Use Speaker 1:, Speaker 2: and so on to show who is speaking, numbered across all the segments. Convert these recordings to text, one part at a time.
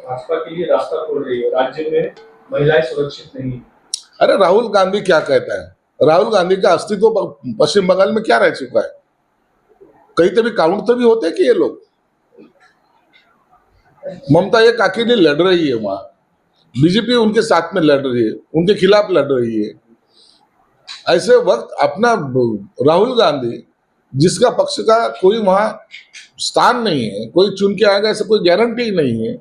Speaker 1: भाजपा के लिए रास्ता खोल रही है, राज्य में महिलाएं सुरक्षित नहीं।
Speaker 2: अरे राहुल गांधी क्या कहता है? राहुल गांधी का अस्तित्व पश्चिम बंगाल में क्या रह चुका है? कहीं तो भी काउंट तो भी होते कि ये लोग। ममता एक अकेली लड़ रही है वहां, बीजेपी उनके साथ में लड़ रही है, उनके खिलाफ लड़ रही है। ऐसे वक्त अपना राहुल गांधी, जिसका पक्ष का कोई वहां स्थान नहीं है, कोई चुन के आएगा ऐसा कोई गारंटी नहीं है,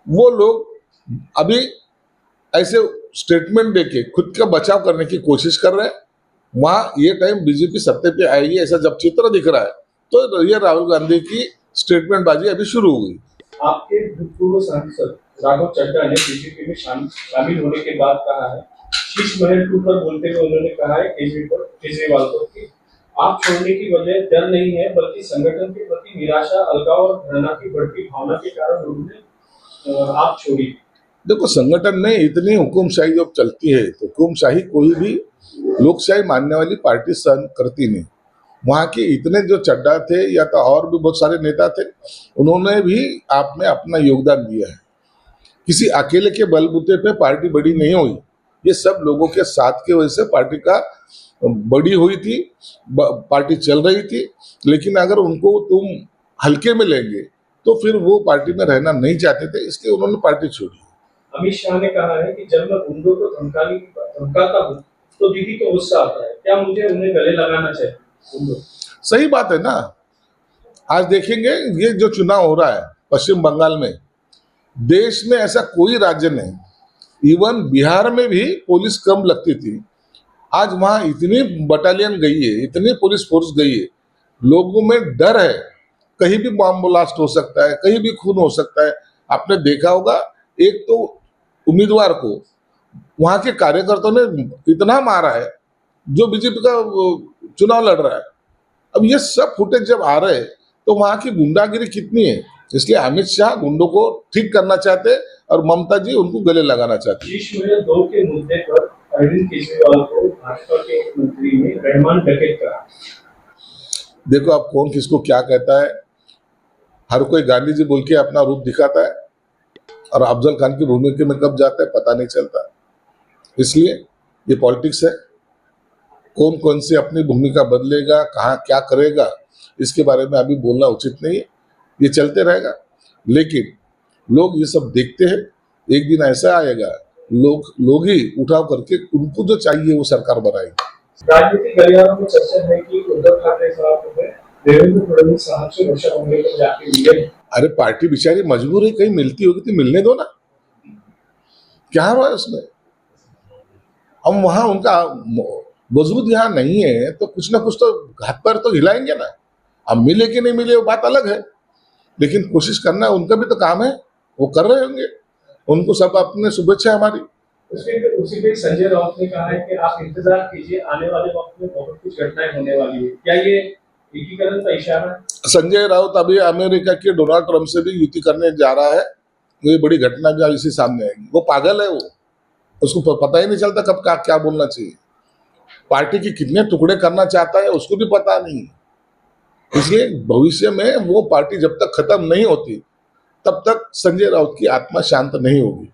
Speaker 2: वो लोग अभी ऐसे स्टेटमेंट देके खुद का बचाव करने की कोशिश कर रहे हैं। वहां ये टाइम बीजेपी सत्ते पे आएगी ऐसा जब चित्र दिख रहा है, तो ये राहुल गांधी की स्टेटमेंट बाजी अभी शुरू हुई।
Speaker 1: आपके भूतपूर्व सांसद राघव चड्ढा ने बीजेपी में शामिल होने के बाद कहा है, शीश महल 2 पर बोलते हुए उन्होंने कहा है केजरीवाल को कि आप छोड़ने की वजह डर नहीं है, बल्कि संगठन के प्रति निराशा, अलगाव और घृणा की बढ़ती भावना के कारण उन्होंने आप छोड़ी।
Speaker 2: देखो, संगठन में इतनी हुकुमशाही जब चलती है तो हुकुमशाही कोई भी लोकशाही मानने वाली पार्टी सहन करती नहीं। वहां के इतने जो चड्ढा थे या तो और भी बहुत सारे नेता थे, उन्होंने भी आप में अपना योगदान दिया है। किसी अकेले के बलबूते पे पार्टी बड़ी नहीं हुई, ये सब लोगों के साथ की वजह से पार्टी का बड़ी हुई थी, पार्टी चल रही थी। लेकिन अगर उनको तुम हल्के में लेंगे तो फिर वो पार्टी में रहना नहीं चाहते थे, इसलिए उन्होंने पार्टी छोड़ी।
Speaker 1: अमित शाह ने कहा है कि जब मैं गुंडों को धमकाता हूँ तो दीदी को गुस्सा आता है, क्या मुझे उन्हें गले लगाना चाहिए?
Speaker 2: सही बात है ना। आज देखेंगे ये जो चुनाव हो रहा है पश्चिम बंगाल में, देश में ऐसा कोई राज्य नहीं, इवन बिहार में भी पुलिस कम लगती थी, आज वहां इतनी बटालियन गई है, इतनी पुलिस फोर्स गई है, लोगों में डर है, कहीं भी बम ब्लास्ट हो सकता है, कहीं भी खून हो सकता है। आपने देखा होगा, एक तो उम्मीदवार को वहां के कार्यकर्ताओं ने इतना मारा है जो बीजेपी का चुनाव लड़ रहा है। अब ये सब फुटेज जब आ रहे हैं तो वहां की गुंडागिरी कितनी है, इसलिए अमित शाह गुंडों को ठीक करना चाहते हैं और ममता जी उनको गले लगाना चाहती है।
Speaker 1: शीश महल 2 के मुद्दे पर अरविंद केजरीवाल को भाजपा के एक मंत्री ने रहमान डकैत कहा।
Speaker 2: देखो, अब कौन किसको क्या कहता है, हर कोई गांधी जी बोल के अपना रूप दिखाता है और अफजल खान की भूमिका में कब जाता है पता नहीं चलता। इसलिए ये पॉलिटिक्स है, कौन कौन से अपनी भूमिका बदलेगा, कहाँ क्या करेगा, इसके बारे में अभी बोलना उचित नहीं है। ये चलते रहेगा, लेकिन लोग ये सब देखते हैं। एक दिन ऐसा आएगा, लोग ही उठाव करके उनको जो चाहिए वो सरकार बनाएगी।
Speaker 1: राजनीतिक गलियारों में चर्चा है कि उद्धव ठाकरे साहब ने देवेंद्र फडणवीस साहब से वर्षा बंगले पर जाके मिले।
Speaker 2: अरे पार्टी बेचारी मजबूर है, कहीं मिलती होगी तो मिलने दो ना, क्या हुआ है उसमें। हम वहां उनका मजबूत यहाँ नहीं है तो कुछ ना कुछ तो हाथ पैर तो हिलाएंगे ना। अब मिले कि नहीं मिले वो बात अलग है, लेकिन कोशिश करना उनका भी तो काम है, वो कर रहे होंगे। उनको सब अपने शुभेच्छा हमारी।
Speaker 1: उसी पे संजय राउत ने कहा है कि आप इंतजार कीजिए, आने वाले वक्त में बहुत कुछ घटनाएं होने वाली है। क्या ये एकीकरण का इशारा है?
Speaker 2: संजय राउत अभी अमेरिका के डोनाल्ड ट्रंप से भी युति करने जा रहा है, ये बड़ी घटना भी इसी सामने आएगी। वो पागल है, वो उसको पता ही नहीं चलता कब क्या बोलना चाहिए। पार्टी के कितने टुकड़े करना चाहता है उसको भी पता नहीं। इसलिए भविष्य में वो पार्टी जब तक खत्म नहीं होती तब तक संजय राउत की आत्मा शांत नहीं होगी।